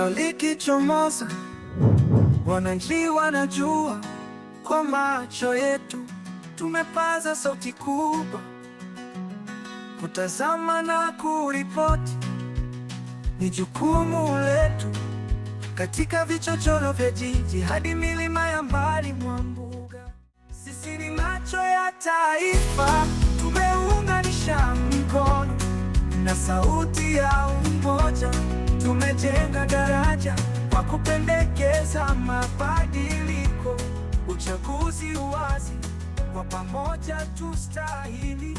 jua likichomoza, wananchi wanajua, kwa macho yetu tumepaza sauti kubwa, kutazama na kuripoti ni jukumu letu, katika vichochoro vya jiji hadi milima ya mbali mwa mbuga. Sisi ni macho ya taifa, tumeunganisha mkono na sauti ya umoja, tumejenga daraja kwa kupendekeza mabadiliko, uchaguzi wazi, kwa pamoja tustahili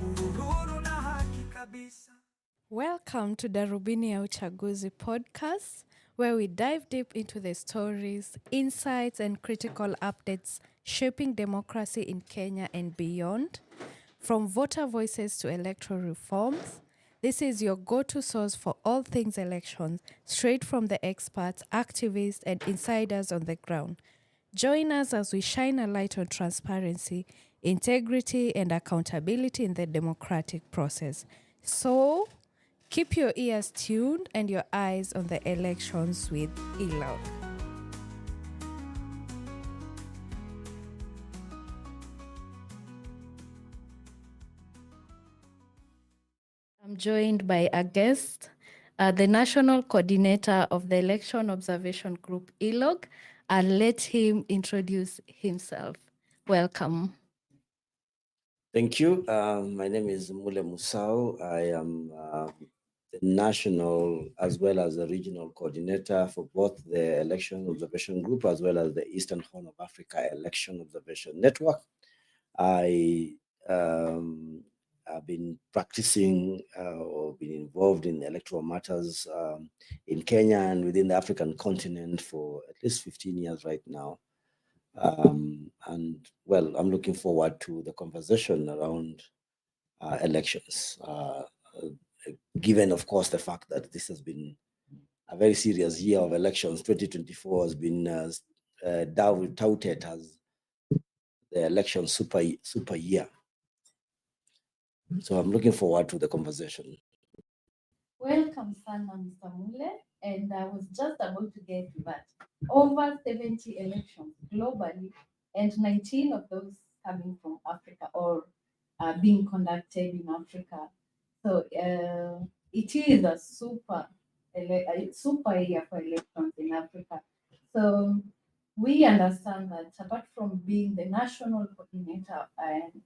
uhuru na haki kabisa. Welcome to Darubini ya Uchaguzi podcast, where we dive deep into the stories, insights, and critical updates shaping democracy in Kenya and beyond. From voter voices to electoral reforms, this is your go-to source for all things elections, straight from the experts, activists, and insiders on the ground. Join us as we shine a light on transparency, integrity, and accountability in the democratic process. So, keep your ears tuned and your eyes on the elections with electoral. I'm joined by a guest, the National Coordinator of the Election Observation Group, ELOG. I'll let him introduce himself. Welcome. Thank you. My name is Mule Musau. I am the national as well as the regional coordinator for both the Election Observation Group as well as the Eastern Horn of Africa Election Observation Network. I have been practicing or been involved in electoral matters in Kenya and within the African continent for at least 15 years right now. And well, I'm looking forward to the conversation around elections, given, of course, the fact that this has been a very serious year of elections. 2024 has been touted as the election super year. So I'm looking forward to the conversation. Welcome, Sana, Mr. Mule. And I was just about to get to that. Over 70 elections globally, and 19 of those coming from Africa or being conducted in Africa. So it is a super year for elections in Africa. So we understand that apart from being the national coordinator and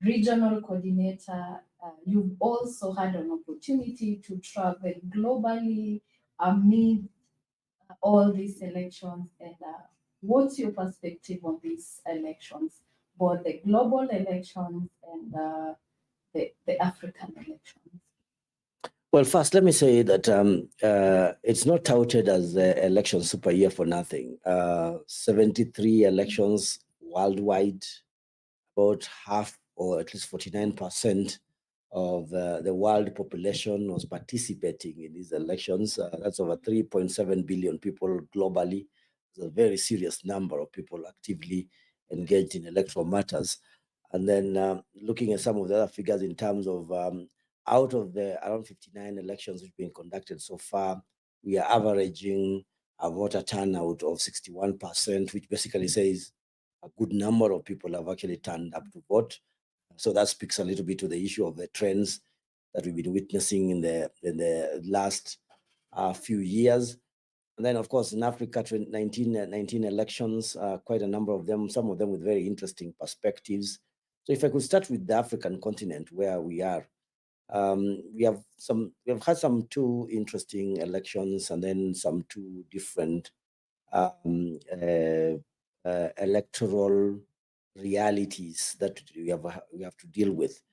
regional coordinator, you've also had an opportunity to travel globally amid all these elections. And what's your perspective on these elections, both the global elections and the African elections? Well, first, let me say that it's not touted as the election super year for nothing. 73 elections worldwide, about half or at least 49% of the world population was participating in these elections. That's over 3.7 billion people globally. It's a very serious number of people actively engaged in electoral matters. And then looking at some of the other figures in terms of out of the around 59 elections which have been conducted so far, we are averaging a voter turnout of 61%, which basically says a good number of people have actually turned up to vote. So that speaks a little bit to the issue of the trends that we've been witnessing in the last few years. And then, of course, in Africa, 19 elections, quite a number of them, some of them with very interesting perspectives. So if I could start with the African continent where we are, we have had some two interesting elections and then some two different electoral realities that we have to deal with.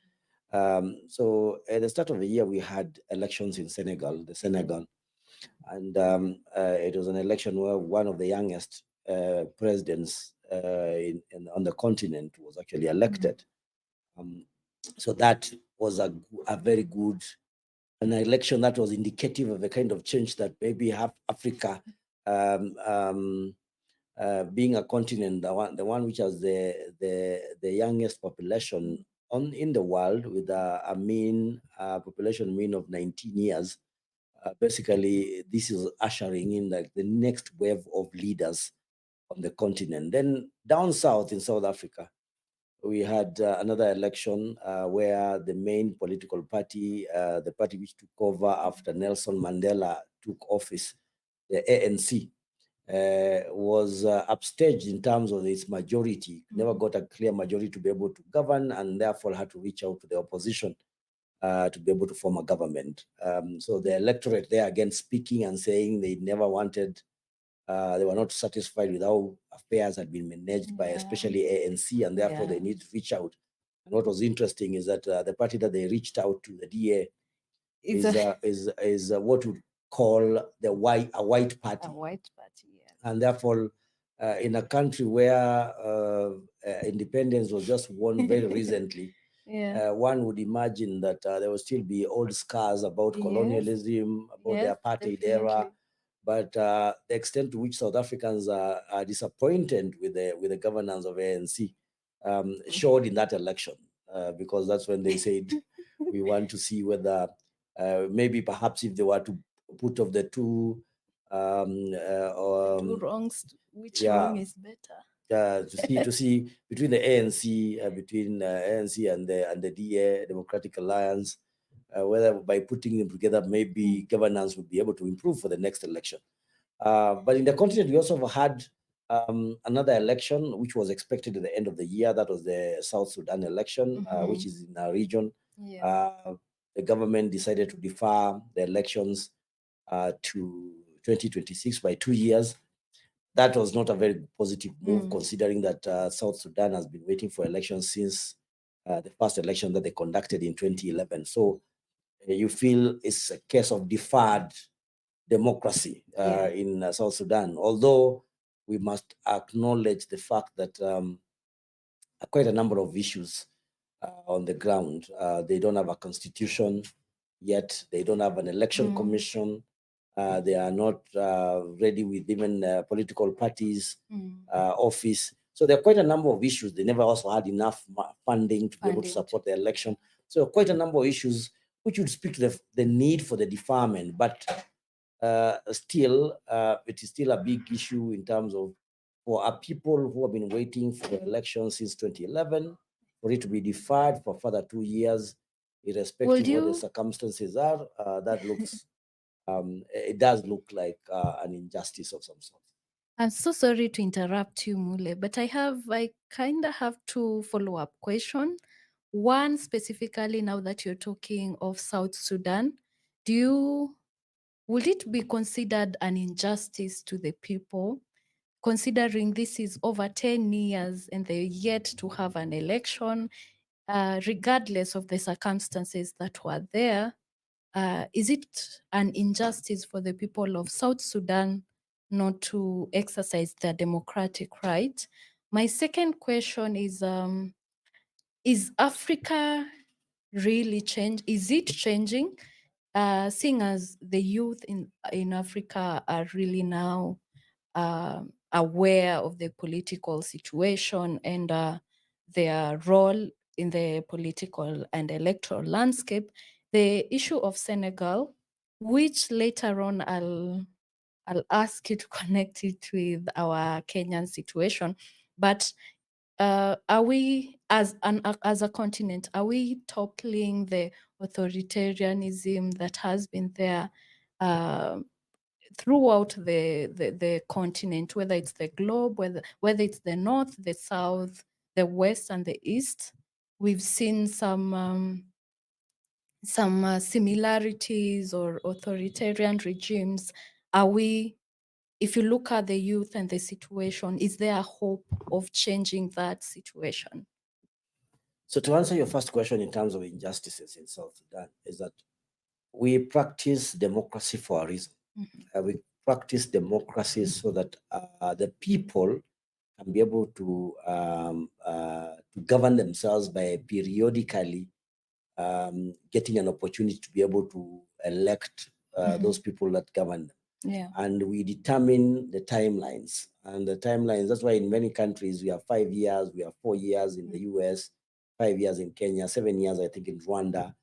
So at the start of the year, we had elections in Senegal, and it was an election where one of the youngest presidents on the continent was actually elected. So that was a very good an election that was indicative of the kind of change that maybe Africa, being a continent, the one which has the youngest population in the world, with a population mean of 19 years, basically this is ushering in like the next wave of leaders on the continent. Then down south in South Africa, we had another election where the main political party, the party which took over after Nelson Mandela took office, the ANC, was upstaged in terms of its majority, never got a clear majority to be able to govern, and therefore had to reach out to the opposition to be able to form a government. So the electorate there again speaking and saying they never wanted, they were not satisfied with how affairs had been managed by especially ANC, and therefore they need to reach out. And what was interesting is that the party that they reached out to, the DA, is what we call a white party. A white party, yeah. And therefore, in a country where independence was just won very recently, Yeah. one would imagine that there will still be old scars about colonialism, about the apartheid era. But the extent to which South Africans are disappointed with the governance of ANC showed in that election, because that's when they said we want to see whether maybe perhaps if they were to put of the two Two wrongs, which yeah, wrong is better? to see between the ANC, between ANC and the DA, Democratic Alliance, whether by putting them together, maybe governance would be able to improve for the next election. But in the continent, we also had another election, which was expected at the end of the year. That was the South Sudan election, which is in our region. The government decided to defer the elections to 2026 by 2 years. That was not a very positive move, considering that South Sudan has been waiting for elections since the first election that they conducted in 2011. So you feel it's a case of deferred democracy in South Sudan, although we must acknowledge the fact that quite a number of issues on the ground. They don't have a constitution yet. They don't have an election commission. They are not ready with even political parties office. So there are quite a number of issues. They never also had enough funding to be able to support the election. So quite a number of issues which would speak to the need for the deferment. But still, it is still a big issue in terms of for our people who have been waiting for the election since 2011, for it to be deferred for further 2 years, irrespective of what the circumstances are. That looks, it does look like an injustice of some sort. I'm so sorry to interrupt you, Mule, but I kind of have two follow-up questions. One specifically, now that you're talking of South Sudan, would it be considered an injustice to the people, considering this is over 10 years and they're yet to have an election, regardless of the circumstances that were there? Is it an injustice for the people of South Sudan not to exercise their democratic right? My second question is Africa really change? Is it changing? Seeing as the youth in Africa are really now aware of the political situation and their role in the political and electoral landscape, the issue of Senegal, which later on I'll ask you to connect it with our Kenyan situation, but are we as a continent, are we toppling the authoritarianism that has been there throughout the continent, whether it's the globe, whether it's the north, the south, the west, and the east? We've seen some similarities or authoritarian regimes. If you look at the youth and the situation, is there a hope of changing that situation? So to answer your first question in terms of injustices in South Sudan, is that we practice democracy for a reason. We practice democracy so that the people can be able to govern themselves by periodically getting an opportunity to be able to elect those people that govern them. Yeah. And we determine the timelines. And the timelines, that's why in many countries we have 5 years, we have 4 years in the US, 5 years in Kenya, 7 years, I think, in Rwanda.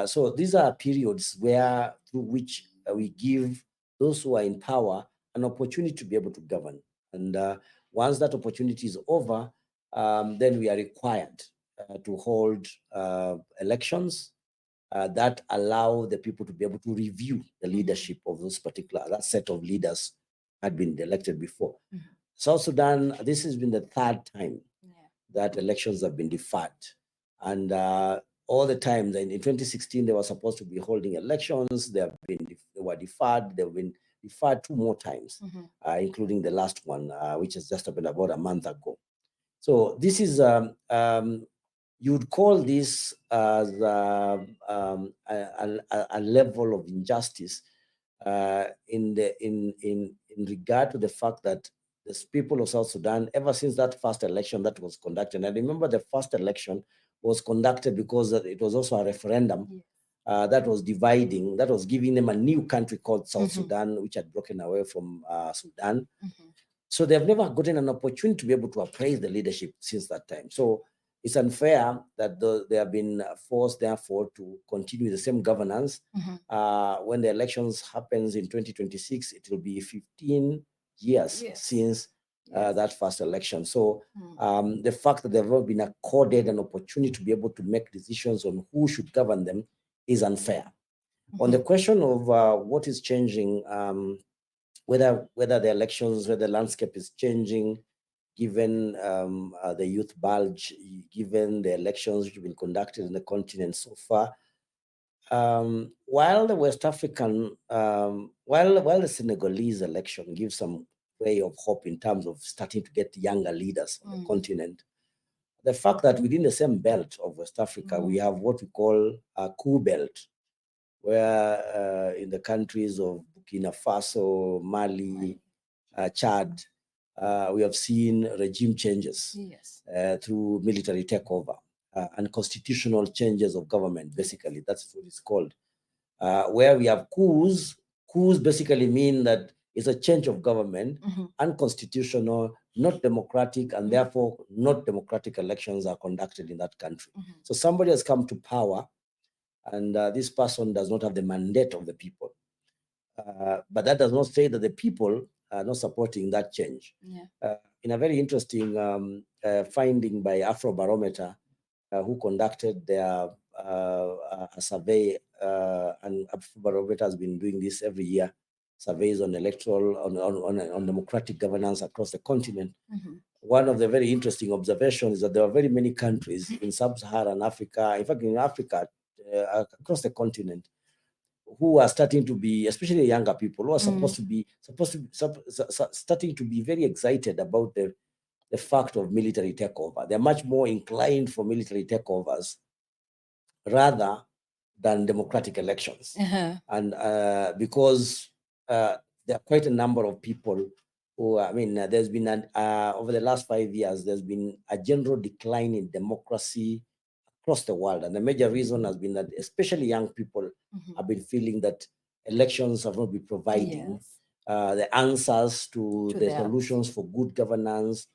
So these are periods through which we give those who are in power an opportunity to be able to govern. And once that opportunity is over, then we are required to hold elections that allow the people to be able to review the leadership of that set of leaders had been elected before. South Sudan, this has been the third time that elections have been deferred. And all the time, in 2016, they were supposed to be holding elections. They were deferred. They've been deferred 2 more times, including the last one, which has just happened about a month ago. So this is, you'd call this as a level of injustice in regard to the fact that the people of South Sudan, ever since that first election that was conducted, and I remember the first election was conducted because it was also a referendum that was dividing, that was giving them a new country called South Sudan, which had broken away from Sudan. So they've never gotten an opportunity to be able to appraise the leadership since that time. So it's unfair that they have been forced, therefore, to continue the same governance. When the elections happens in 2026, it will be 15 years since that first election. So the fact that they've not been accorded an opportunity to be able to make decisions on who should govern them is unfair. On the question of what is changing, whether the elections, whether the landscape is changing, given the youth bulge, given the elections which have been conducted in the continent so far, while the West African, while the Senegalese election gives some ray of hope in terms of starting to get younger leaders on the continent, the fact that within the same belt of West Africa, we have what we call a coup belt, where in the countries of Burkina Faso, Mali, Chad, we have seen regime changes through military takeover and constitutional changes of government, basically. That's what it's called. Where we have coups. Coups basically mean that it's a change of government, unconstitutional, not democratic, and therefore not democratic elections are conducted in that country. So somebody has come to power, and this person does not have the mandate of the people. But that does not say that the people are not supporting that change. In a very interesting finding by Afrobarometer, who conducted their a survey, and Afrobarometer has been doing this every year, surveys on electoral, on democratic governance across the continent. One of the very interesting observations is that there are very many countries in sub-Saharan Africa, in fact, in Africa, across the continent, who are starting to be, especially younger people, who are starting to be very excited about the fact of military takeover. They're much more inclined for military takeovers rather than democratic elections. And because there are quite a number of people who, there's been, over the last 5 years, there's been a general decline in democracy across the world. And the major reason has been that especially young people have been feeling that elections have not been providing the answers to the solutions for good governance,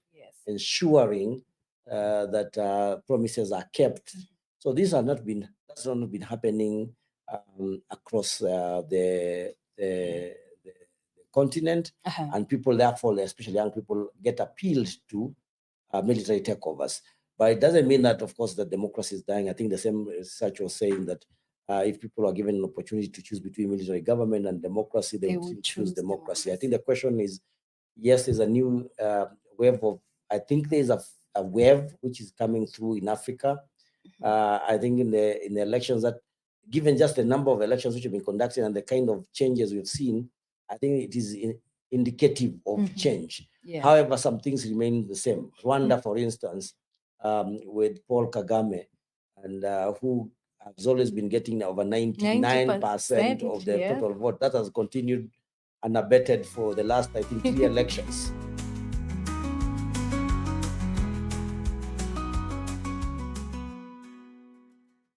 ensuring that promises are kept. So that's not been happening across the continent, and people, therefore, especially young people, get appealed to military takeovers. But it doesn't mean that, of course, that democracy is dying. I think the same research was saying that if people are given an opportunity to choose between military government and democracy, they would choose democracy. I think the question is, yes, there's a new wave of, I think there's a wave which is coming through in Africa. I think in the elections, that given just the number of elections which have been conducted and the kind of changes we've seen, I think it is indicative of change. However, some things remain the same. Rwanda, for instance, with Paul Kagame, and who has always been getting over 99% of the total vote. That has continued unabated for the last, I think, 3 elections.